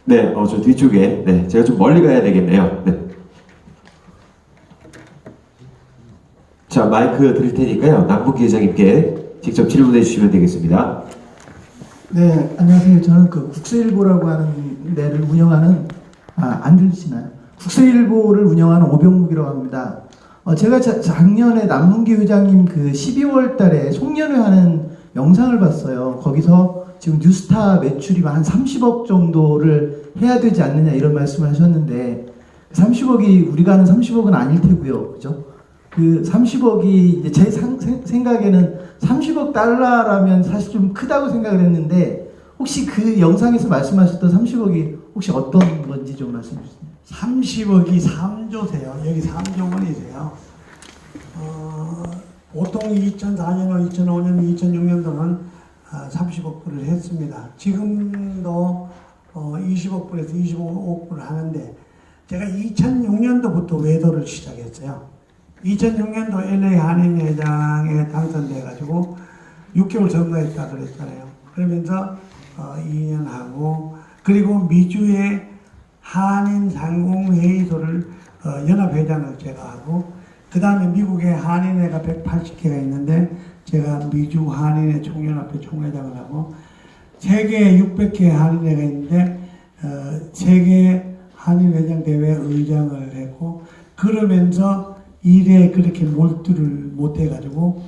네, 저 뒤쪽에, 네, 제가 좀 멀리 가야 되겠네요. 네. 자, 마이크 드릴 테니까요. 남북기 회장님께 직접 질문해 주시면 되겠습니다. 네, 안녕하세요. 저는 그 국세일보라고 하는 데를 운영하는, 안 들리시나요? 국세일보를 운영하는 오병묵이라고 합니다. 제가 작년에 남문기 회장님 그 12월 달에 송년회 하는 영상을 봤어요. 거기서 지금 뉴스타 매출이 한 30억 정도를 해야 되지 않느냐 이런 말씀을 하셨는데, 30억이 우리가 아는 30억은 아닐 테고요. 그죠? 그 30억이 제 생각에는 30억 달러라면 사실 좀 크다고 생각을 했는데, 혹시 그 영상에서 말씀하셨던 30억이 혹시 어떤 건지 좀 말씀해 주세요. 30억이 3조세요. 여기 3조 원이세요. 보통 2004년, 2005년, 2006년도는 30억 불을 했습니다. 지금도 20억 불에서 25억 불을 하는데, 제가 2006년도부터 외도를 시작했어요. 2006년도 LA 한인회장에 당선돼가지고 6개월 선거했다 그랬잖아요. 그러면서 2년 하고, 그리고 미주의 한인 상공회의소를 연합회장을 제가 하고, 그 다음에 미국에 한인회가 180개가 있는데 제가 미주 한인회 총연합회 총회장을 하고, 세계 600개 한인회가 있는데 세계 한인회장 대회 의장을 했고, 그러면서 일에 그렇게 몰두를 못해가지고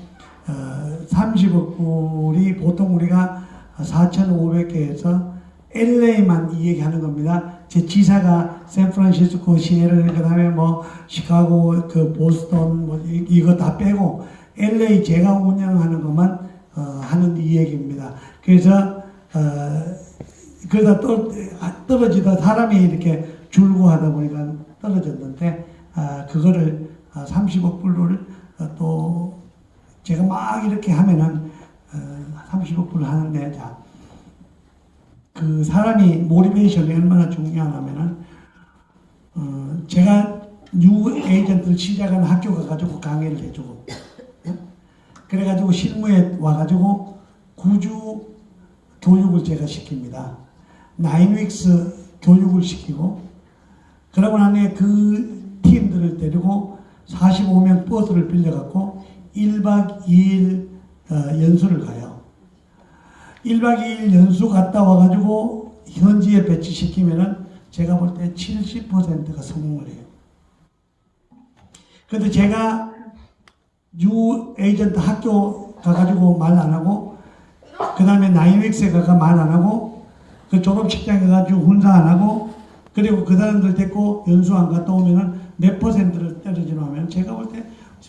30억 불이 보통 우리가 4,500개에서 LA만 이 얘기하는 겁니다. 제 지사가 샌프란시스코, 시애틀, 그 다음에 뭐 시카고, 그 보스턴, 뭐 이거 다 빼고 LA 제가 운영하는 것만 하는 이 얘기입니다. 그래서 그러다 떨어지다 사람이 이렇게 줄고 하다 보니까 떨어졌는데, 그거를 30억 불을 또 제가 막 이렇게 하면은 30억 불을 하는데, 자, 그 사람이 모티베이션이 얼마나 중요하냐면은, 제가 뉴 에이전트를 시작한 학교 가가지고 강의를 해주고, 그래가지고 실무에 와가지고 구주 교육을 제가 시킵니다. 9윅스 교육을 시키고, 그러고 나니 그 팀들을 데리고 45명 버스를 빌려갖고 1박 2일 연수를 가요. 1박 2일 연수 갔다 와가지고 현지에 배치시키면은 제가 볼 때 70%가 성공을 해요. 근데 제가 뉴 에이전트 학교 가가지고 말 안 하고, 그 다음에 나인윅스에 가가 말 안 하고, 그 졸업식장에 가가지고 훈사 안 하고, 그리고 그 사람들 데리고 연수 안 갔다 오면은 몇 퍼센트를 떨어지나 하면, 제가 볼 때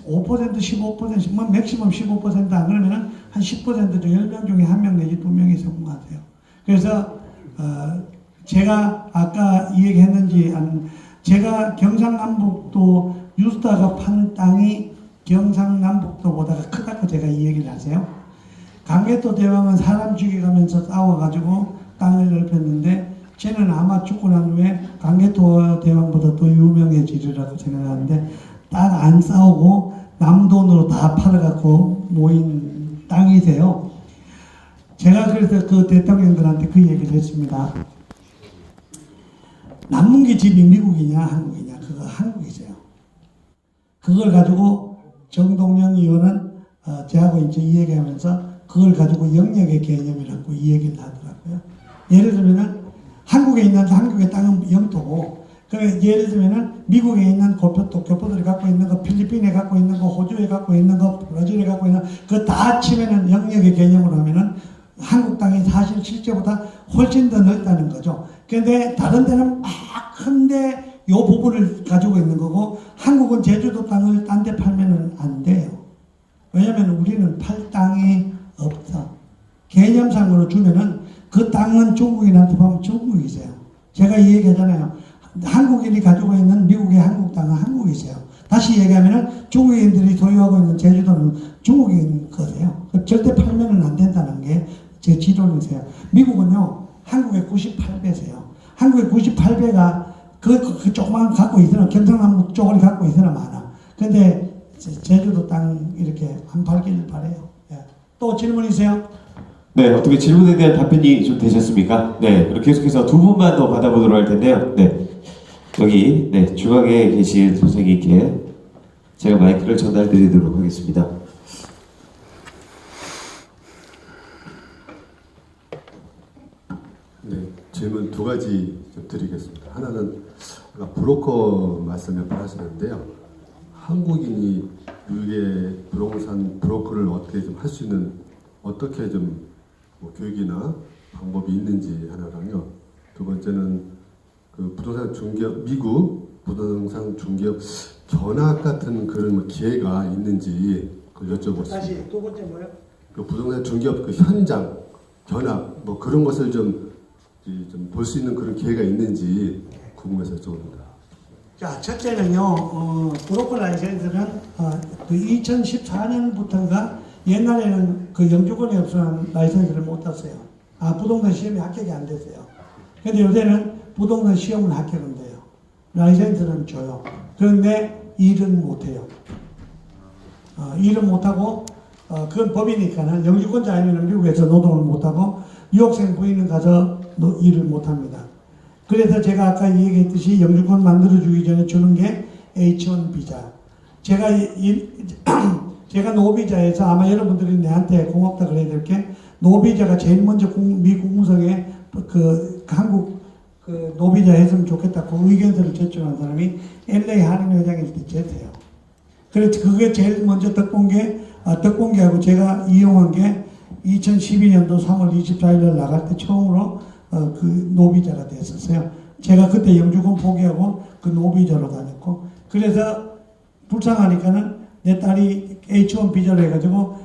5%, 15%, 뭐 맥시멈 15% 안 그러면은 한 10% 10명 중에 1명 내지 2명이 성공하세요. 그래서 제가 아까 이 얘기 했는지, 제가 경상남북도 뉴스타가 판 땅이 경상남북도보다 크다고 제가 이 얘기를 하세요. 강개토 대왕은 사람 죽여가면서 싸워가지고 땅을 넓혔는데, 쟤는 아마 죽고 난 후에 강개토 대왕보다 더 유명해지리라고 생각하는데, 딱 안 싸우고 남 돈으로 다 팔아갖고 모인 땅이세요. 제가 그래서 그 대통령들한테 그 얘기를 했습니다. 남문기 집이 미국이냐 한국이냐, 그거 한국이세요. 그걸 가지고 정동영 의원은 저하고 이제 이 얘기하면서 그걸 가지고 영역의 개념이라고 이 얘기를 하더라고요. 예를 들면은 한국에 있는 한국의 땅은 영토고, 예를 들면은 미국에 있는 교포들이 갖고 있는 거, 필리핀에 갖고 있는 거, 호주에 갖고 있는 거, 브라질에 갖고 있는 거, 그거 다 치면은 영역의 개념으로 하면은 한국 땅이 사실 실제보다 훨씬 더 넓다는 거죠. 그런데 다른 데는 막 큰데 요 부분을 가지고 있는 거고, 한국은 제주도 땅을 딴 데 팔면은 안 돼요. 왜냐면 우리는 팔 땅이 없어. 개념상으로 주면은 그 땅은 중국인한테 보면 중국이세요. 제가 이 얘기 하잖아요. 한국인이 가지고 있는 미국의 한국 땅은 한국이세요. 다시 얘기하면은 중국인들이 소유하고 있는 제주도는 중국인 거세요. 절대 팔면은 안 된다는 게 제 지론이세요. 미국은요, 한국의 98배세요. 한국의 98배가 그 조그만 갖고 있으나, 경상남북 쪽을 갖고 있으나 많아. 근데 제주도 땅 이렇게 안 팔기를 바래요. 예. 또 질문 있어요? 네, 어떻게 질문에 대한 답변이 좀 되셨습니까? 네, 그럼 계속해서 두 분만 더 받아보도록 할 텐데요. 네, 여기 네, 중앙에 계신 선생님께 제가 마이크를 전달드리도록 하겠습니다. 네, 질문 두 가지 좀 드리겠습니다. 하나는 아까 브로커 말씀 몇 번 하시는데요. 한국인이 미국의 부동산 브로커를 어떻게 좀 할 수 있는 어떻게 좀 뭐 교육이나 방법이 있는지 하나랑요. 두 번째는 그 부동산 중개업 미국 부동산 중개업 견학 같은 그런 뭐 기회가 있는지 그걸 여쭤보겠습니다. 다시 두 번째 뭐요? 그 부동산 중개업 그 현장 견학 뭐 그런 것을 좀 볼 수 있는 그런 기회가 있는지 궁금해서 여쭤봅니다. 자, 첫째는요, 브로커 라이센스는 그 2014년부터인가 옛날에는 그 영주권이 없으면 라이센스를 못 땄어요. 부동산 시험이 합격이 안 됐어요. 근데 요새는 부동산 시험은 합격은 돼요. 라이센스는 줘요. 그런데 일은 못 해요. 일은 못 하고, 그건 법이니까는 영주권자 아니면 미국에서 노동을 못 하고, 유학생 부인은 가서 일을 못 합니다. 그래서 제가 아까 얘기했듯이 영주권 만들어주기 전에 주는 게 H1 비자. 제가 노비자에서 아마 여러분들이 내한테 고맙다 그래야 될 게 노비자가 제일 먼저 미 국무성에 그 한국 그 노비자 했으면 좋겠다고 의견서를 제출한 사람이 LA 한인 회장일 때 제세요. 그래서 그게 제일 먼저 덕봉계하고 제가 이용한 게 2012년도 3월 24일 날 나갈 때 처음으로 그 노비자가 됐었어요. 제가 그때 영주권 포기하고 그 노비자로 다녔고, 그래서 불쌍하니까는 내 딸이 H1 비자로 해가지고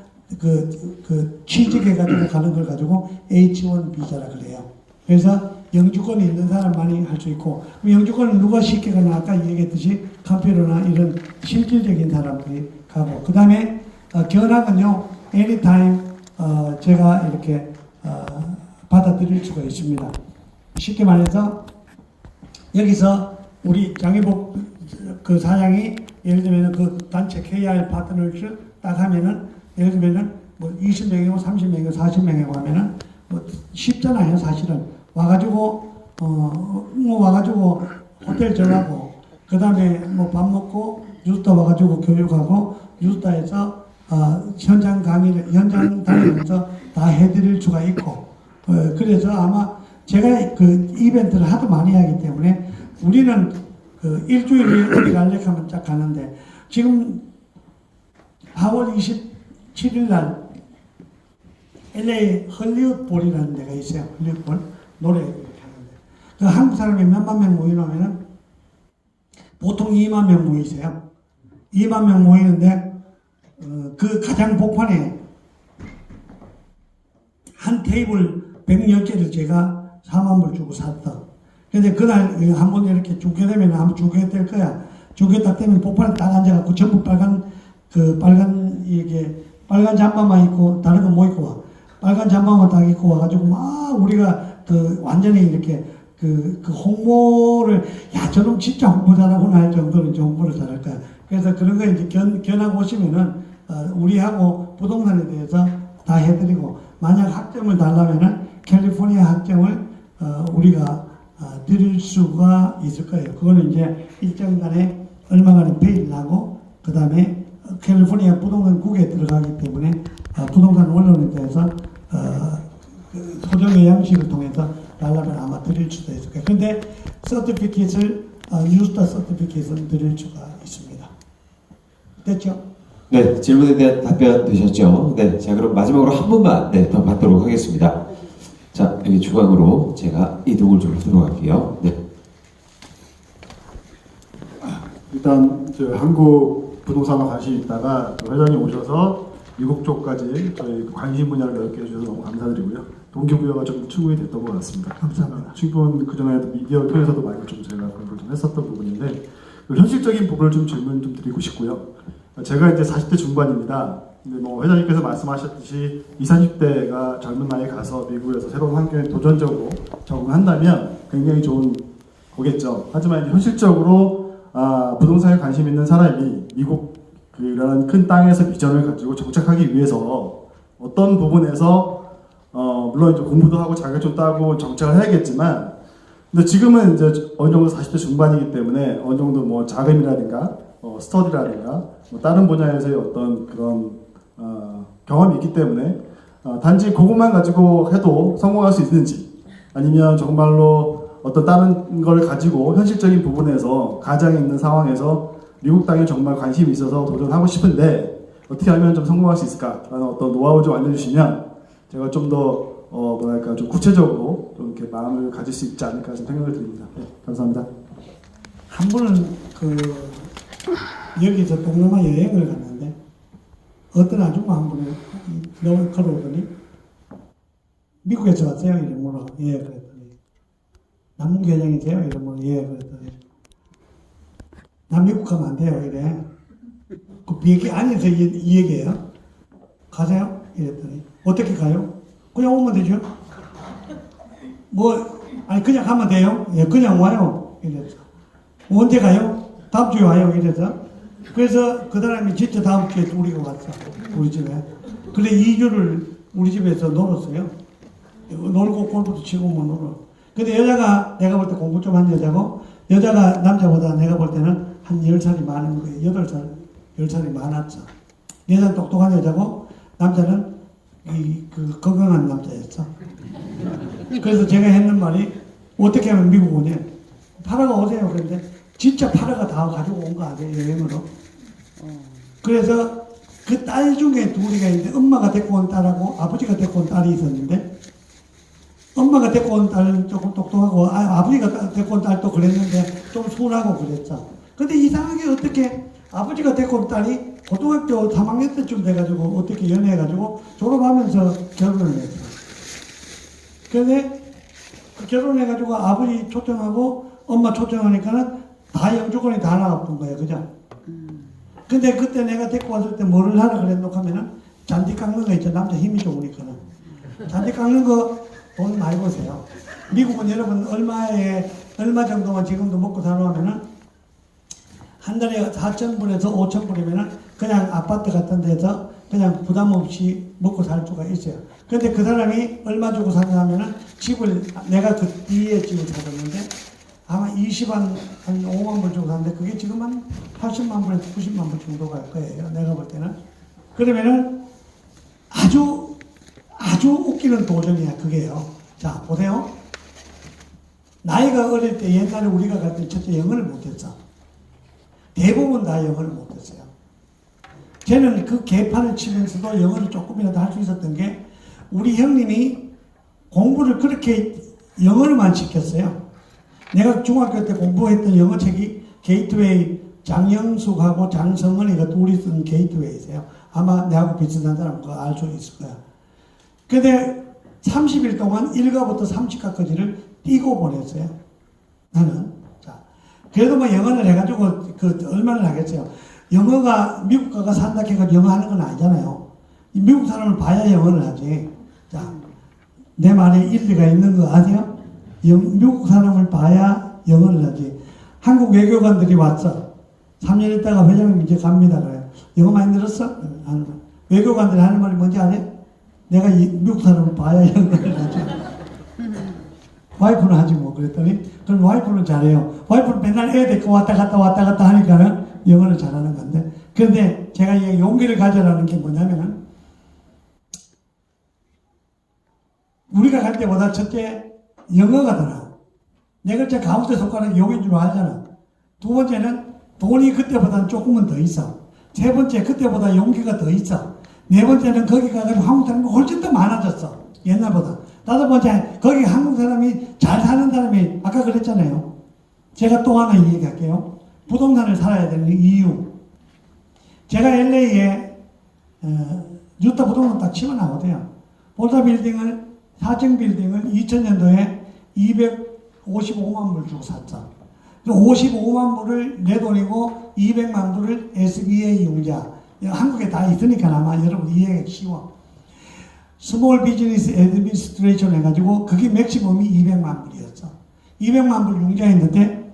취직해가지고 가는 걸 가지고 H1 비자라 그래요. 그래서 영주권이 있는 사람만이 할 수 있고, 영주권을 누가 쉽게 가나 아까 얘기했듯이 컴퓨터나 이런 실질적인 사람들이 가고, 그 다음에 견학은요 anytime 제가 이렇게 받아들일 수가 있습니다. 쉽게 말해서 여기서 우리 장희복 그 사장이 예를 들면 그 단체 KR 파트너즈 딱 하면은 예를 들면은 뭐 20명이고 30명이고 40명이고 하면은 뭐 쉽잖아요. 사실은 와가지고 와가지고 호텔 정하고 그 다음에 뭐 밥 먹고 유스타 와가지고 교육하고 유스타에서 현장 다니면서 다 해드릴 수가 있고, 그래서 아마 제가 그 이벤트를 하도 많이 하기 때문에 우리는 그 일주일에 어디 갈래 하면 딱 가는데, 지금 4월 27일 날 LA 헐리우드볼이라는 데가 있어요. 헐리우드볼 노래 이렇게 하는데, 그 한국 사람이 몇만 명 모이냐면은 보통 2만 명 모이세요. 2만 명 모이는데 그 가장 복판에 한 테이블 110개를 제가 4만 불 주고 샀다. 근데 그날 한번 이렇게 주게 되면 한번 주게 될 거야. 주게 딱 되면 복판에 딱 앉아갖고 전부 빨간 이게 빨간 잠바만 입고 다른 거 뭐 입고 와. 빨간 잠바만 딱 입고 와가지고 막 우리가 그 완전히 이렇게 그 홍보를, 야, 저놈 진짜 홍보 잘하구나 할 정도로 이제 홍보를 잘할 거야. 그래서 그런 거 이제 견하고 오시면은 우리하고 부동산에 대해서 다 해드리고, 만약 학점을 달라면은 캘리포니아 학점을 우리가 드릴 수가 있을 거예요. 그거는 이제 일정간에 얼마간의 페이를 하고, 그 다음에 캘리포니아 부동산국에 들어가기 때문에 부동산 원론에 대해서 소정의 양식을 통해서 달라면 아마 드릴 수도 있을 거예요. 근데 서티피킷을 유스타 서티피킷은 드릴 수가 있습니다. 됐죠? 네, 질문에 대한 답변 되셨죠? 네, 자 그럼 마지막으로 한 분만 더 받도록 하겠습니다. 자, 여기 중앙으로 제가 이동을 좀 하도록 할게요. 네. 일단 저 한국 부동산에 관심이 있다가 또 회장님 오셔서 미국 쪽까지 저희 관심 분야를 넓게 해주셔서 너무 감사드리고요. 동기부여가 좀 충분히 됐던 것 같습니다. 감사합니다. 충분 그전에도 미디어 통해서도 많이 좀 저희가 공부를 좀 했었던 부분인데, 현실적인 부분을 좀 질문 좀 드리고 싶고요. 제가 이제 40대 중반입니다. 근데 뭐 회장님께서 말씀하셨듯이 20, 30대가 젊은 나이에 가서 미국에서 새로운 환경에 도전적으로 적응한다면 굉장히 좋은 거겠죠. 하지만 이제 현실적으로 부동산에 관심 있는 사람이 미국 그런 큰 땅에서 비전을 가지고 정착하기 위해서 어떤 부분에서 물론 이제 공부도 하고 자격증 따고 정책을 해야겠지만, 근데 지금은 이제 어느 정도 40대 중반이기 때문에 어느 정도 뭐 자금이라든가 스터디라든가 뭐 다른 분야에서의 어떤 그런 경험이 있기 때문에 단지 그것만 가지고 해도 성공할 수 있는지, 아니면 정말로 어떤 다른 걸 가지고 현실적인 부분에서 가장에 있는 상황에서 미국 땅에 정말 관심이 있어서 도전하고 싶은데 어떻게 하면 좀 성공할 수 있을까라는 어떤 노하우 좀 알려주시면 제가 좀 더 뭐랄까 좀 구체적으로 좀 이렇게 마음을 가질 수 있지 않을까 생각을 드립니다. 네, 감사합니다. 한 분은 여기서 동남아 여행을 갔는데 어떤 아줌마 한 분이 너무 걸어오더니 미국에서 왔어요? 이래 물어. 예, 그랬더니 남문기 회장이세요? 이래 물어. 예, 그랬더니 나 미국 가면 안 돼요? 이래. 그 비행기 안에서 이 얘기예요. 가세요? 이랬더니 어떻게 가요? 그냥 오면 되죠? 아니 그냥 가면 돼요? 예, 그냥 와요. 이랬어. 언제 가요? 다음 주에 와요. 이래서. 그래서 그 사람이 진짜 다음 주에 우리가 왔어. 우리 집에. 그래 2주를 우리 집에서 놀았어요. 놀고 골프도 치고 뭐 놀아. 근데 여자가 내가 볼 때 공부 좀 한 여자고, 여자가 남자보다 내가 볼 때는 한 10살이 많은 거예요. 8살, 10살이 많았어. 여자는 똑똑한 여자고, 남자는 건강한 남자였어. 그래서 제가 했는 말이, 어떻게 하면 미국 오냐? 파라가 오세요. 그런데 진짜 파라가 다 가지고 온 거 아니에요, 여행으로. 그래서 그 딸 중에 둘이가 있는데, 엄마가 데리고 온 딸하고 아버지가 데리고 온 딸이 있었는데, 엄마가 데리고 온 딸은 조금 똑똑하고, 아버지가 데리고 온 딸도 그랬는데, 좀 순하고 그랬어. 근데 이상하게 어떻게 아버지가 데리고 온 딸이 고등학교 3학년 때쯤 돼가지고 어떻게 연애해가지고 졸업하면서 결혼을 했어. 근데 그 결혼해가지고 아버지 초청하고 엄마 초청하니까는 다 영주권이 다 나왔던 거예요. 그죠? 근데 그때 내가 데리고 왔을 때 뭐를 하라 그랬노 하면은 잔디 깎는 거 있죠. 남자 힘이 좋으니까는. 잔디 깎는 거 돈 많이 버세요. 미국은 여러분 얼마 정도만 지금도 먹고 살아오면은 한 달에 4,000불에서 5,000불이면은 그냥 아파트 같은 데서 그냥 부담 없이 먹고 살 수가 있어요. 근데 그 사람이 얼마 주고 샀냐 하면은 집을, 내가 그 뒤에 집을 사줬는데 아마 20한 5만 불 주고 샀는데 그게 지금 한 80만 불에서 90만 불 정도 갈 거예요. 내가 볼 때는. 그러면은 아주 웃기는 도전이야, 그게요. 자, 보세요. 나이가 어릴 때 옛날에 우리가 갈 때 첫째 영어를 못했어. 대부분 다 영어를 못했어요. 쟤는 그 개판을 치면서도 영어를 조금이라도 할 수 있었던 게 우리 형님이 공부를 그렇게 영어를만 시켰어요. 내가 중학교 때 공부했던 영어책이 게이트웨이 장영숙하고 장성은이가 둘이 쓴 게이트웨이세요. 아마 내하고 비슷한 사람 그거 알 수 있을 거야. 근데 30일 동안 1가부터 30가까지를 띄고 보냈어요. 나는. 자, 그래도 뭐 영어를 해가지고 얼마나 하겠어요. 영어가 미국 가가 산다 해가지고 영어 하는 건 아니잖아요. 미국 사람을 봐야 영어를 하지. 자, 내 말에 일리가 있는 거 아세요? 미국 사람을 봐야 영어를 하지. 한국 외교관들이 왔어. 3년 있다가 회장님 이제 갑니다. 그래요. 영어 많이 늘었어? 외교관들이 하는 말이 뭔지 아세요? 내가 미국 사람을 봐야 영어를 하지. 와이프는 하지 뭐. 그랬더니 그럼 와이프는 잘해요. 와이프는 맨날 애 데리고 왔다 갔다 하니까는 영어를 잘하는 건데. 그런데 제가 이 용기를 가져라는 게 뭐냐면은 우리가 갈 때보다 첫째 영어가 더 나아. 네 글자 가운데 손가락이 용인 줄 알잖아. 두 번째는 돈이 그때보다는 조금은 더 있어. 세 번째 그때보다 용기가 더 있어. 네 번째는 거기 가가지고 한국 사람이 훨씬 더 많아졌어. 옛날보다. 다섯 번째, 거기 한국 사람이 잘 사는 사람이, 아까 그랬잖아요. 제가 또 하나 얘기할게요. 부동산을 살아야 되는 이유. 제가 LA에, 유타 부동산 딱 치고 나오대요. 볼타 빌딩을, 4층 빌딩을 2000년도에 255만 불 주고 샀어. 55만 불을 내 돈이고 200만 불을 SBA 융자. 한국에 다 있으니까 아마 여러분 이해하기 쉬워. 스몰 비즈니스 애드미니스트레이션 해가지고 그게 맥시멈이 200만 불이었어. 200만 불 융자했는데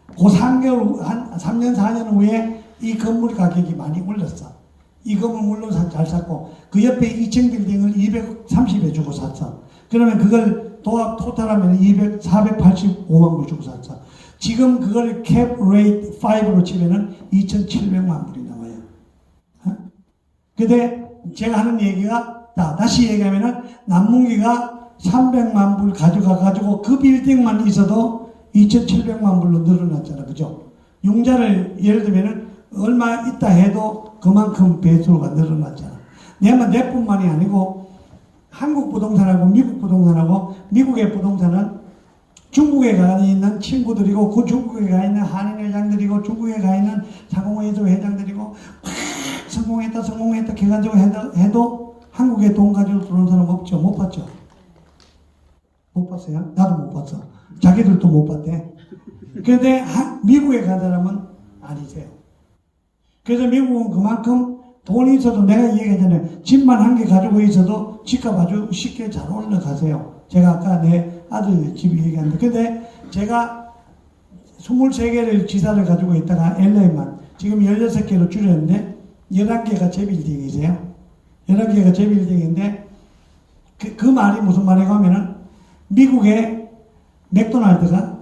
그 3개월, 한 3년 4년 후에 이 건물 가격이 많이 올랐어. 이 건물 물론 잘 샀고 그 옆에 2층 빌딩을 230에 주고 샀어. 그러면 그걸 토탈하면 485만 불 주고 샀어. 지금 그걸 캡 레이트 5로 치면은 2,700만 불이 나와요. 근데 제가 하는 얘기가 다시 얘기하면은 남문기가 300만 불 가져가가지고 그 빌딩만 있어도 2,700만 불로 늘어났잖아. 그죠? 융자를 예를 들면은 얼마 있다 해도 그만큼 배수가 늘어났잖아. 내뿐만이 아니고 한국 부동산하고 미국 부동산하고 미국의 부동산은 중국에 가 있는 친구들이고 그 중국에 가 있는 한인 회장들이고 중국에 가 있는 상공회의소 회장들이고 성공했다 개간적으로 해도 한국에 돈 가지고 들어온 사람 없죠. 못 봤죠? 못 봤어요? 나도 못 봤어. 자기들도 못 봤대. 그런데 미국에 간 사람은 아니세요. 그래서 미국은 그만큼 돈이 있어도 내가 얘기했잖아요. 집만 한 개 가지고 있어도 집값 아주 쉽게 잘 올라가세요. 제가 아까 내 아들 집 얘기했는데 근데 제가 23개를 지사를 가지고 있다가 LA만 지금 16개로 줄였는데 11개가 제 빌딩이세요. 11개가 제 빌딩인데 그 말이 무슨 말이가 하면은 미국의 맥도날드가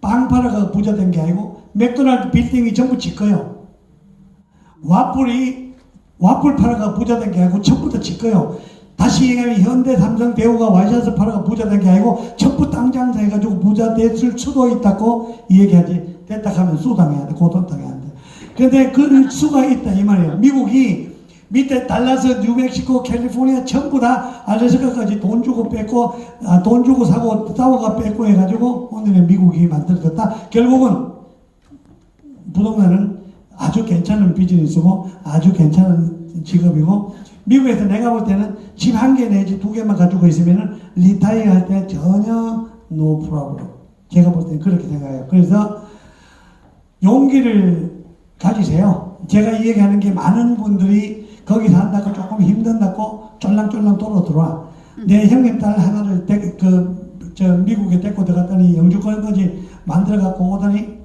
빵 팔아가 부자 된 게 아니고 맥도날드 빌딩이 전부 지 거요. 와플 팔아가 부자 된 게 아니고 전부 다 지 거요. 다시 얘기하면 현대, 삼성, 대우가 와이셔츠 팔아가 부자 된 게 아니고 전부 땅 장사해가지고 부자 됐을 수도 있다고 얘기하지. 됐다 하면 수당해야 돼. 고돈 당해야 돼. 근데 그 수가 있다 이 말이에요. 미국이 밑에 달라스, 뉴멕시코, 캘리포니아 전부 다 알래스카까지 돈 주고 뺏고 돈 주고 사고 싸워가 뺏고 해가지고 오늘의 미국이 만들어졌다. 결국은 부동산은 아주 괜찮은 비즈니스고 아주 괜찮은 직업이고 미국에서 내가 볼 때는 집 한 개 내지 두 개만 가지고 있으면은 리타이어 할 때 전혀 노 프로블럼. 제가 볼 때는 그렇게 생각해요. 그래서 용기를 가지세요. 제가 이 얘기하는 게 많은 분들이 거기 산다고 조금 힘든다고 쫄랑쫄랑 들어와. 내 형님 딸 하나를 미국에 데리고 들어갔더니 영주권까지 만들어갖고 오더니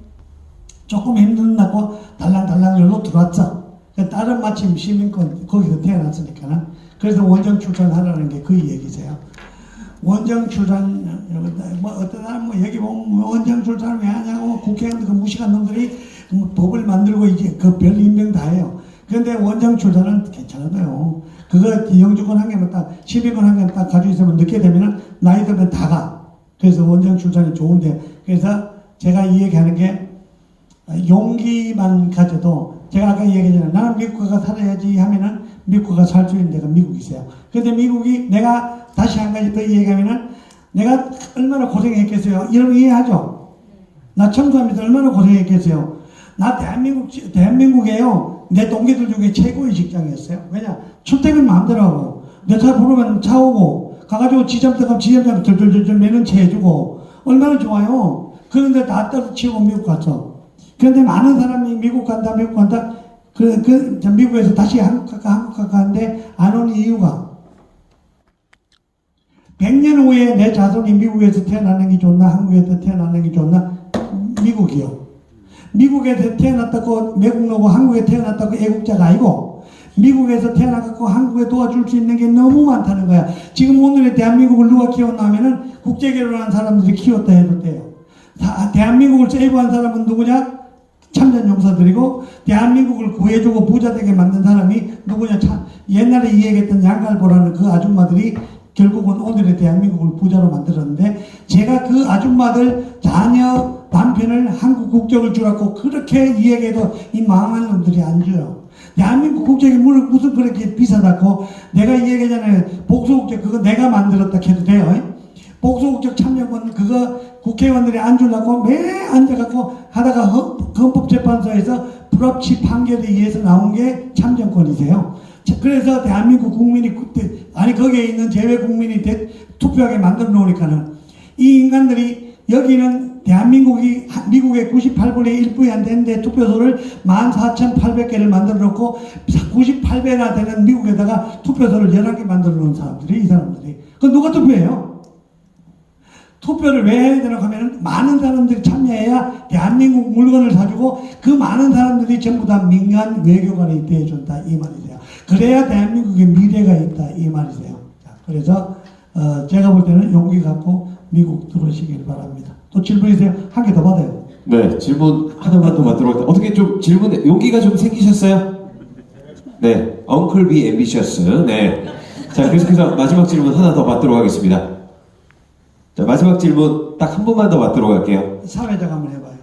조금 힘든다고 달랑달랑 열로 들어왔어. 딸은 마침 시민권 거기서 태어났으니까는. 그래서 원정 출산하라는 게 그 얘기세요. 원정 출산, 뭐 어떤 사람 뭐 여기 보면 원정 출산을 왜 하냐고 국회의원들 그 무식한 놈들이 법을 만들고 이제 그 별 임명 다 해요. 그런데 원정 출산은 괜찮아요. 그거 영주권 한 개만 딱, 시민권 한 개만 딱 가지고 있으면 늦게 되면은 나이 들면 다 가. 그래서 원정 출산이 좋은데, 그래서 제가 이 얘기하는 게 용기만 가져도 제가 아까 얘기했잖아요. 나는 미국 가서 살아야지 하면은 미국 가서 살 수 있는 데가 미국이세요. 근데 미국이 내가 다시 한 가지 더 얘기하면은 내가 얼마나 고생했겠어요. 여러분 이해하죠? 나 청소합니다. 얼마나 고생했겠어요. 나 대한민국에요. 내 동기들 중에 최고의 직장이었어요. 왜냐? 출퇴근 마음대로 하고, 내 차 부르면 차 오고, 가가지고 지점대 가면 지점대 덜덜덜 매는 차 해주고, 얼마나 좋아요. 그런데 다 떨어치고 미국 갔어. 그런데 많은 사람이 미국 간다. 미국에서 다시 한국 갈까 하는데 안 오는 이유가 100년 후에 내 자손이 미국에서 태어나는 게 좋나, 한국에서 태어나는 게 좋나? 미국이요. 미국에서 태어났다고 외국 나고 한국에 태어났다고 애국자가 아니고 미국에서 태어나갖고 한국에 도와줄 수 있는 게 너무 많다는 거야. 지금 오늘의 대한민국을 누가 키웠나 하면은 국제결혼한 사람들이 키웠다 해도 돼요. 대한민국을 세이브한 사람은 누구냐? 참전용사들이고 대한민국을 구해주고 부자되게 만든 사람이 누구냐? 옛날에 이 얘기했던 양갈보라는 그 아줌마들이 결국은 오늘의 대한민국을 부자로 만들었는데 제가 그 아줌마들 자녀 남편을 한국 국적을 주라고 그렇게 이야기해도 이 망한 놈들이 안 줘요. 대한민국 국적이 무슨 그렇게 비싸다고. 내가 이 얘기잖아요. 복수국적 그거 내가 만들었다 해도 돼요. 복수국적 참여권 그거 국회의원들이 안 주려고 매 앉아갖고 하다가 헌법재판소에서 불합치 판결에 의해서 나온 게 참정권이세요. 그래서 대한민국 국민이 거기에 있는 제외 국민이 투표하게 만들어 놓으니까는 이 인간들이 여기는 대한민국이 미국의 98분의 1분이 안 되는데 투표소를 14,800개를 만들어 놓고 98배나 되는 미국에다가 투표소를 11개 만들어 놓은 사람들이 이 사람들이. 그건 누가 투표해요? 투표를 왜 해야 되나 하면은 많은 사람들이 참여해야 대한민국 물건을 사주고 그 많은 사람들이 전부 다 민간 외교관이 되어준다 이 말이세요. 그래야 대한민국의 미래가 있다 이 말이세요. 자, 그래서 제가 볼 때는 용기 갖고 미국 들어오시길 바랍니다. 또 질문 있어요? 한 개 더 받아요. 네, 질문 하나만 더 받도록 할게요. 어떻게 좀 질문에 용기가 좀 생기셨어요? 네, Uncle be ambitious. 네. 자, 계속해서 마지막 질문 하나 더 받도록 하겠습니다. 자, 마지막 질문 딱 한 번만 더 받도록 할게요. 사회자가 한번 해봐요.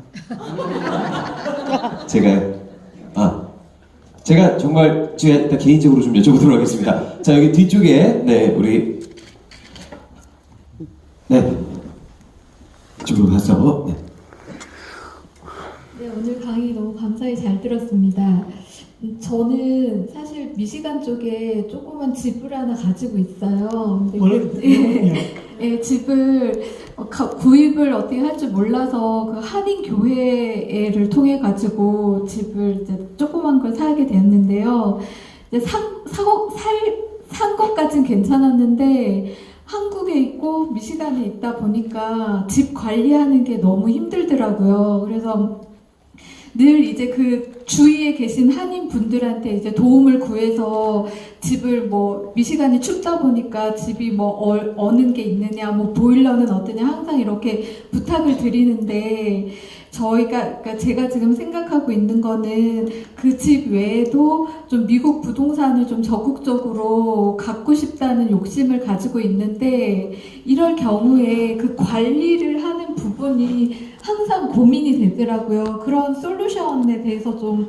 제가요? 제가 정말 제가 일단 개인적으로 좀 여쭤보도록 하겠습니다. 자, 여기 뒤쪽에, 네, 우리, 네. 이쪽으로 가서, 네. 네, 오늘 강의 너무 감사히 잘 들었습니다. 저는 사실 미시간 쪽에 조그만 집을 하나 가지고 있어요. 근데 네, 집을 구입을 어떻게 할 줄 몰라서 그 한인 교회를 통해 가지고 집을 이제 조그만 걸 사게 되었는데요. 이제 산 것까진 괜찮았는데 한국에 있고 미시간에 있다 보니까 집 관리하는 게 너무 힘들더라고요. 그래서 늘 이제 그 주위에 계신 한인 분들한테 이제 도움을 구해서 집을 뭐 미시간이 춥다 보니까 집이 뭐 어는 게 있느냐, 뭐 보일러는 어떠냐 항상 이렇게 부탁을 드리는데 그러니까 제가 지금 생각하고 있는 거는 그 집 외에도 좀 미국 부동산을 좀 적극적으로 갖고 싶다는 욕심을 가지고 있는데 이럴 경우에 그 관리를 하는 부분이 항상 고민이 되더라고요. 그런 솔루션에 대해서 좀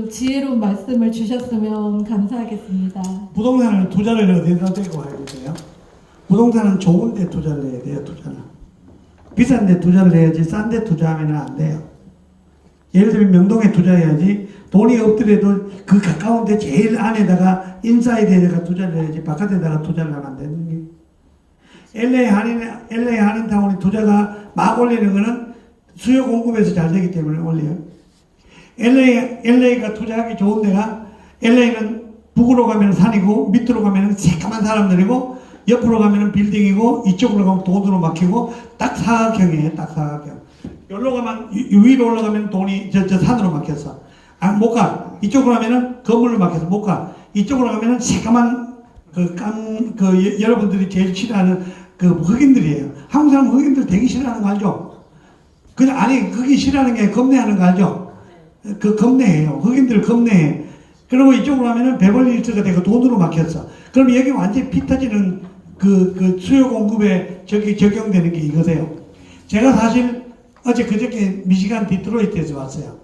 지혜로운 말씀을 주셨으면 감사하겠습니다. 부동산을 투자를 어디다 대고 해야 돼요? 부동산은 좋은 데 투자를 해야 돼요. 투자는 비싼 데 투자를 해야지 싼 데 투자하면 안 돼요. 예를 들면 명동에 투자해야지 돈이 없더라도 그 가까운 데 제일 안에다가 인사이드에다가 투자를 해야지 바깥에다가 투자를 하면 안 되는 게 LA 한인타운이 투자가 막 올리는 거는 수요 공급에서 잘 되기 때문에 올려요. LA가 투자하기 좋은 데가 LA는 북으로 가면 산이고 밑으로 가면 새까만 사람들이고 옆으로 가면 빌딩이고 이쪽으로 가면 돈으로 막히고 딱 사각형이에요. 딱 사각형. 여기로 가면 위로 올라가면 돈이 저 산으로 막혔어. 못 가. 이쪽으로 가면은 건물로 막혀서 못 가. 이쪽으로 가면은 새까만 여러분들이 제일 싫어하는 그 흑인들이에요. 한국 사람 흑인들 되게 싫어하는 거 알죠? 그냥 아니 그게 싫어하는 게 겁내하는 거 알죠? 그 겁내해요. 흑인들 겁내해. 그리고 이쪽으로 가면은 베벌리힐스가 되고 돈으로 막혔어. 그럼 여기 완전히 피 터지는 그 수요 공급에 적용되는 게 이거세요. 제가 사실 어제 그저께 미시간 디트로이트에서 왔어요.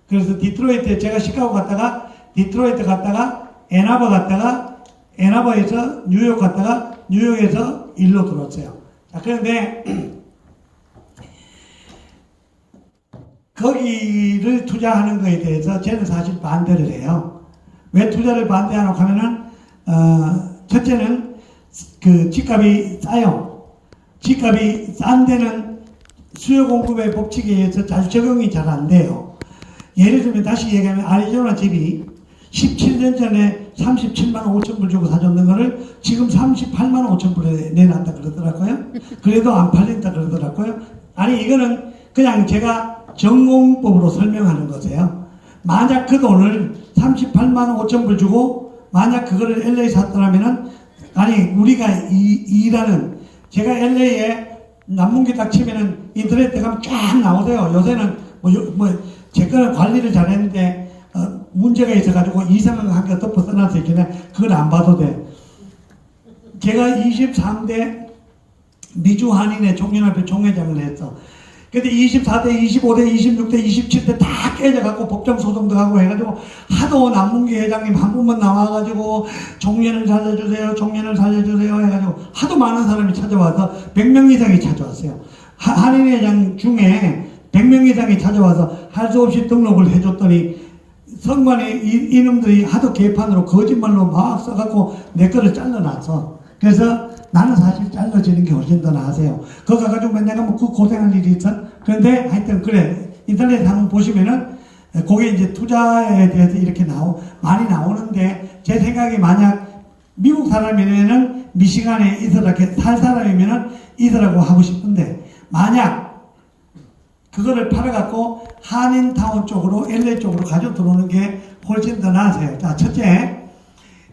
그래서 디트로이트에 제가 시카고 갔다가 디트로이트 갔다가 애나버 갔다가 애나버에서 뉴욕 갔다가 뉴욕에서 일로 들어왔어요. 자, 그런데 거기를 투자하는 거에 대해서 저는 사실 반대를 해요. 왜 투자를 반대하냐고 하면은 첫째는 그 집값이 싸요. 집값이 싼 데는 수요 공급의 법칙에 의해서 잘 적용이 잘 안 돼요. 예를 들면 다시 얘기하면 아리조나 집이 17년 전에 37만 5천 불 주고 사줬는 거를 지금 38만 5천 불에 내놨다 그러더라고요. 그래도 안 팔린다 그러더라고요. 아니 이거는 그냥 제가 전공법으로 설명하는 거세요. 만약 그 돈을 38만 5천 불 주고 만약 그거를 LA 샀더라면은 아니 우리가 일하는 제가 LA에 남문기 딱 치면은 인터넷에 가면 쫙 나오세요. 요새는 제 거는 관리를 잘했는데 문제가 있어가지고 이상한 거 한 개 덮어 써놔서 있긴 해. 그건 안 봐도 돼. 제가 23대 미주 한인회 총연합회 총회장을 했어. 근데 24대, 25대, 26대, 27대 다 깨져갖고 법정소송도 하고 해가지고 하도 남문기 회장님 한 분만 나와가지고 종년을 살려주세요, 종년을 살려주세요 해가지고 하도 많은 사람이 찾아와서 100명 이상이 찾아왔어요. 한인회장 중에 100명 이상이 찾아와서 할 수 없이 등록을 해줬더니 선관위 이놈들이 하도 개판으로 거짓말로 막 써갖고 내 거를 잘라놨어. 그래서 나는 사실 잘라지는 게 훨씬 더 나으세요. 그거 가가지고 내가 뭐 그 고생할 일이 있어? 그런데 하여튼 그래. 인터넷에 한번 보시면은 거기에 이제 투자에 대해서 이렇게 많이 나오는데 제 생각에 만약 미국 사람이면은 미시간에 있으라 살 사람이면은 있으라고 하고 싶은데, 만약 그거를 팔아갖고 한인타운 쪽으로 LA 쪽으로 가지고 들어오는 게 훨씬 더 나으세요. 자, 첫째,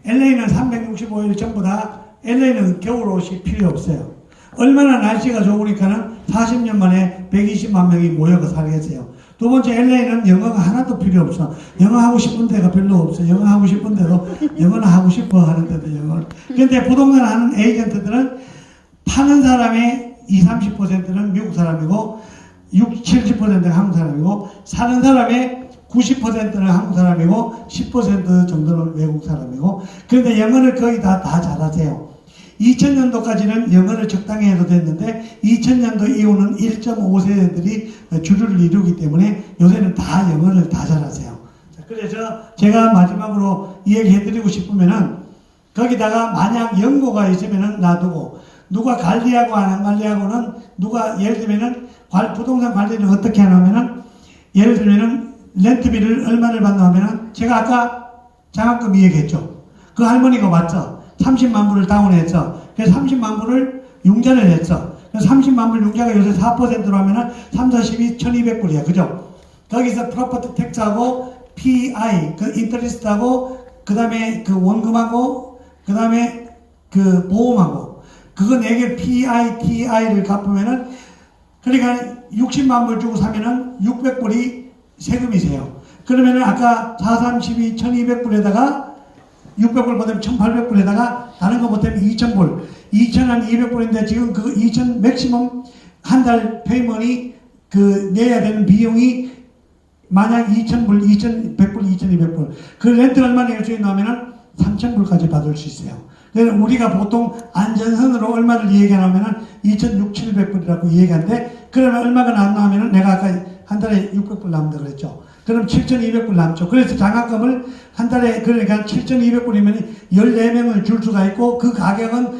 LA는 365일 전부 다 LA는 겨울옷이 필요 없어요. 얼마나 날씨가 좋으니까는 40년 만에 120만 명이 모여서 살겠어요. 두 번째, LA는 영어가 하나도 필요 없어. 영어 하고 싶은 데가 별로 없어. 영어 하고 싶은 데도 영어는 하고 싶어 하는데도 영어를. 근데 부동산 하는 에이전트들은 파는 사람의 20-30%는 미국 사람이고 60-70%가 한국 사람이고, 사는 사람의 90%는 한국 사람이고 10% 정도는 외국 사람이고, 그런데 영어를 거의 다 잘하세요. 2000년도까지는 영어를 적당히 해도 됐는데 2000년도 이후는 1.5세대들이 주류를 이루기 때문에 요새는 다 영어를 다 잘하세요. 그래서 제가 마지막으로 이야기해드리고 싶으면은, 거기다가 만약 연고가 있으면은 놔두고, 누가 관리하고 안 관리하고는, 누가 예를 들면은 부동산 관리를 어떻게 하냐면은, 예를 들면은 렌트비를 얼마를 받나 하면은, 제가 아까 장학금 얘기했죠. 그 할머니가 왔죠. 30만 불을 다운했어. 그래서 30만 불을 융자를 했어. 그래서 30만 불 융자가 요새 4%로 하면은 3, 4, 12, 1200불이야. 그죠? 거기서 프로퍼티 텍스하고 PI, 그 인터리스트하고, 그 다음에 그 원금하고, 그 다음에 그 보험하고, 그거 4개 PI, TI를 갚으면은, 그러니까 60만 불 주고 사면은 600불이 세금이세요. 그러면은 아까 4, 3, 12, 1200불에다가 600불 받으면 1800불에다가 다른 거 못하면 2000불, 2200불인데 지금 그 2000 맥시멈 한 달 페이먼이 그 내야 되는 비용이 만약 2000불, 2100불, 2200불. 그 렌트 얼마 낼 수 있나 하면은 3000불까지 받을 수 있어요. 그래서 우리가 보통 안전선으로 얼마를 얘기하냐면은 2600-700불이라고 얘기하는데, 그러면 얼마가 남나면은 내가 아까 한 달에 600불 남는다 그랬죠. 그럼 7200불 남죠. 그래서 장학금을 한 달에, 그러니까 7200불이면 14명을 줄 수가 있고, 그 가격은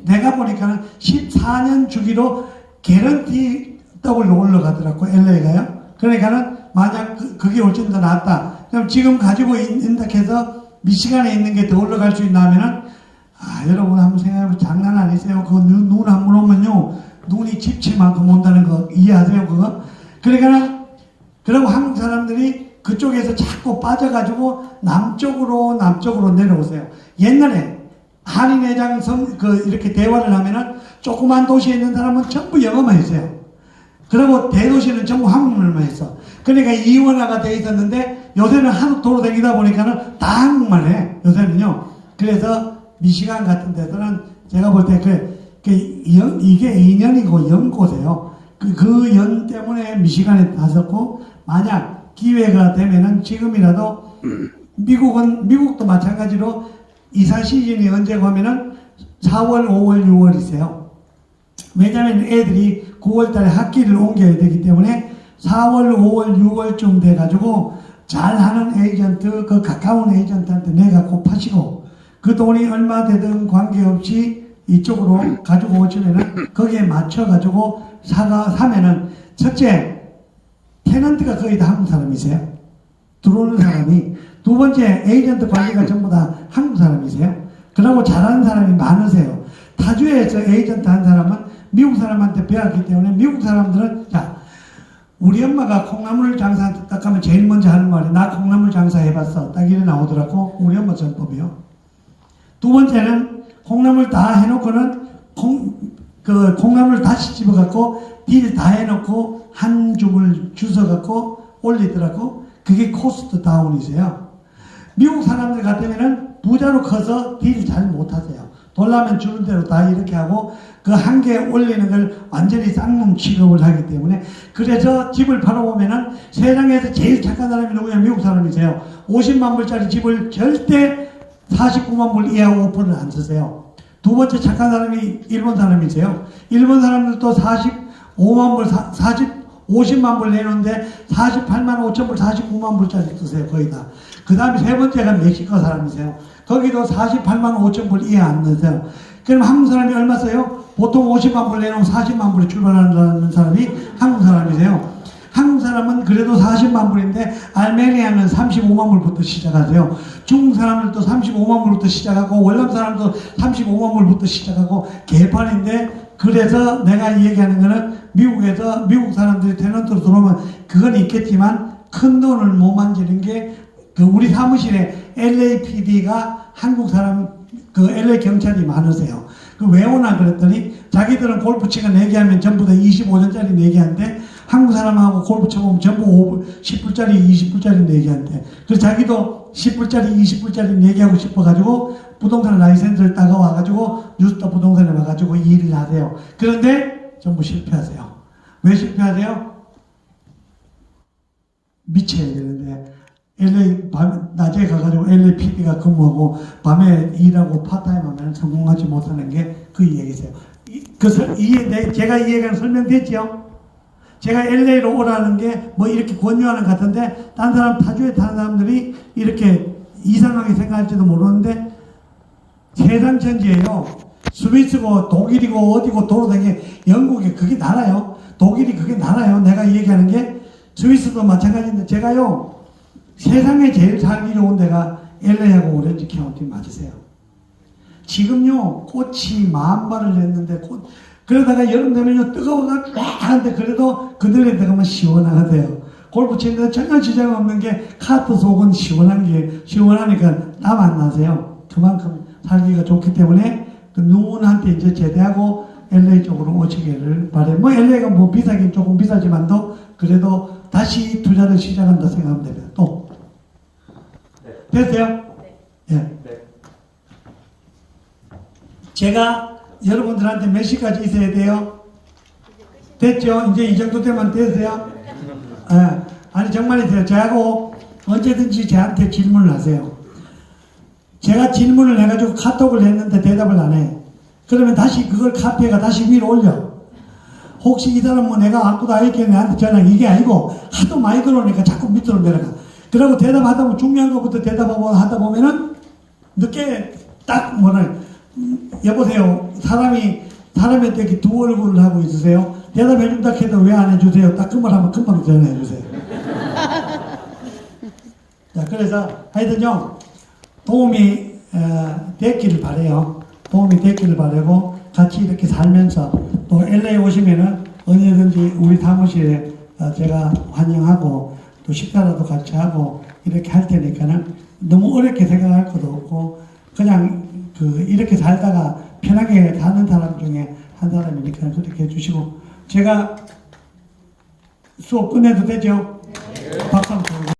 내가 보니까는 14년 주기로 개런티 더블로 올라가더라고, LA가요. 그러니까는 만약 그게 훨씬 더 낫다. 그럼 지금 가지고 있는다 해서 미시간에 있는 게 더 올라갈 수 있나 하면은, 여러분 한번 생각해보면 장난 아니세요? 그거 눈 한 번 오면요, 눈이 집치만큼 온다는 거 이해하세요, 그거? 그러니까, 그리고 한국 사람들이 그쪽에서 자꾸 빠져가지고 남쪽으로 내려오세요. 옛날에 한인회장 이렇게 대화를 하면은 조그만 도시에 있는 사람은 전부 영어만 했어요. 그리고 대도시는 전부 한국말만 했어. 그러니까 이원화가 돼 있었는데, 요새는 하도 돌아다니다 보니까는 다 한국말 해, 요새는요. 그래서 미시간 같은 데서는 제가 볼 때 이게 2년이고 연고세요. 그 연 때문에 미시간에 갔었고, 만약 기회가 되면은 지금이라도 미국도 마찬가지로 이사 시즌이 언제고 하면은 4월, 5월, 6월이세요. 왜냐하면 애들이 9월 달에 학기를 옮겨야 되기 때문에 4월, 5월, 6월쯤 돼가지고 잘하는 에이전트, 그 가까운 에이전트한테 내갖고 파시고, 그 돈이 얼마 되든 관계없이 이쪽으로 가지고 오시면은 거기에 맞춰가지고 사면은, 첫째, 테넌트가 거의 다 한국 사람이세요. 들어오는 사람이. 두 번째, 에이전트 관리가 전부 다 한국 사람이세요. 그러고 잘하는 사람이 많으세요. 타주에서 에이전트 한 사람은 미국 사람한테 배웠기 때문에, 미국 사람들은, 자, 우리 엄마가 콩나물 장사 딱 하면 제일 먼저 하는 말이, 나 콩나물 장사 해봤어. 딱 이래 나오더라고. 우리 엄마 전법이요. 두 번째는 콩나물 다 해놓고는 콩나물 다시 집어갖고 딜 다 해놓고 한 줌을 주워갖고 올리더라고. 그게 코스트 다운이세요. 미국 사람들 같으면은 부자로 커서 딜 잘 못하세요. 돌라면 주는 대로 다 이렇게 하고, 그 한 개 올리는 걸 완전히 쌍문 취급을 하기 때문에, 그래서 집을 팔아보면은 세상에서 제일 착한 사람이 누구냐? 미국 사람이세요. 50만 불짜리 집을 절대 49만 불 이하 오퍼를 안 쓰세요. 두 번째 착한 사람이 일본 사람이세요. 일본 사람들도 45만 불, 50만 불 내놓는데 48만 5천 불, 49만 불짜리 쓰세요, 거의 다. 그 다음에 세 번째가 멕시코 사람이세요. 거기도 48만 5천 불 이하 안 넣으세요. 그럼 한국 사람이 얼마 써요? 보통 50만 불 내놓으면 40만 불에 출발하는 사람이 한국 사람이세요. 한국 사람은 그래도 40만 불인데 알메니아는 35만 불부터 시작하세요. 중국 사람들도 35만 불부터 시작하고 월남 사람도 35만 불부터 시작하고 개판인데, 그래서 내가 얘기하는 거는 미국에서 미국 사람들이 테넌트로 들어오면 그건 있겠지만 큰 돈을 못 만지는 게 그 우리 사무실에 LAPD가 한국 사람 그 LA 경찰이 많으세요. 그 왜 오나 그랬더니 자기들은 골프 치고 내기하면 전부 다 25전짜리 내기하는데 한국 사람하고 골프 쳐보면 전부 10불짜리 20불짜리 내기한대. 그래서 자기도 10불짜리 20불짜리 내기하고 싶어가지고 부동산 라이센스를 따가 와가지고 뉴스타 부동산에 와가지고 일을 하세요. 그런데 전부 실패하세요. 왜 실패하세요? 미쳐야 되는데 LA 낮에 가가지고 LA PD가 근무하고 밤에 일하고 파타임 하면 성공하지 못하는 게 그 얘기세요. 제가 이 얘기는 설명됐죠? 제가 LA로 오라는 게 뭐 이렇게 권유하는 것 같은데 딴 사람 타주에 타는 사람들이 이렇게 이상하게 생각할지도 모르는데 세상 천지예요. 스위스고 독일이고 어디고 돌아다니게 영국이 그게 나라요. 독일이 그게 나라요. 내가 얘기하는 게 스위스도 마찬가지인데 제가요 세상에 제일 살기 좋은 데가 LA하고 오렌지 카운티 맞으세요. 지금요 꽃이 10,000발을 냈는데 그러다가 여름 되면요 뜨거워가 쫙 하는데 그래도 그들에 들어가면 시원하대요. 골프 치는데 전혀 지장 없는 게 카트 속은 시원한 게 시원하니까 땀 안 나세요. 그만큼 살기가 좋기 때문에 그 누구한테 이제 제대하고 LA 쪽으로 오시기를 바래요. 뭐 LA가 뭐 비싸긴 조금 비싸지만도 그래도 다시 투자를 시작한다 생각하면 됩니다. 또 됐어요? 네. 예. 제가 여러분들한테 몇 시까지 있어야 돼요? 됐죠? 이제 이 정도 되면 되세요? 예. 아니 정말이세요. 저하고 언제든지 저한테 질문을 하세요. 제가 질문을 해가지고 카톡을 했는데 대답을 안 해. 그러면 다시 그걸 카페가 다시 위로 올려. 혹시 이 사람 뭐 내가 아무도 알겠네 나한테 전화 이게 아니고 하도 많이 들어오니까 자꾸 밑으로 내려가. 그러고 대답하다 보면 중요한 것부터 대답하고 하다 보면은 늦게 딱 뭐라 여보세요. 사람한테 이렇게 두 얼굴을 하고 있으세요. 대답해준다 해도 왜 안 해주세요. 딱 그 말 하면 금방 전화해주세요. 자, 그래서 하여튼요 도움이 됐기를 바래요. 도움이 됐기를 바라고 같이 이렇게 살면서 또 LA 오시면은 언제든지 우리 사무실에 제가 환영하고 또 식사라도 같이 하고 이렇게 할 테니까는 너무 어렵게 생각할 것도 없고 그냥 이렇게 살다가 편하게 사는 사람 중에 한 사람이니까 그렇게 해주시고 제가 수업 끝내도 되죠? 박수 한번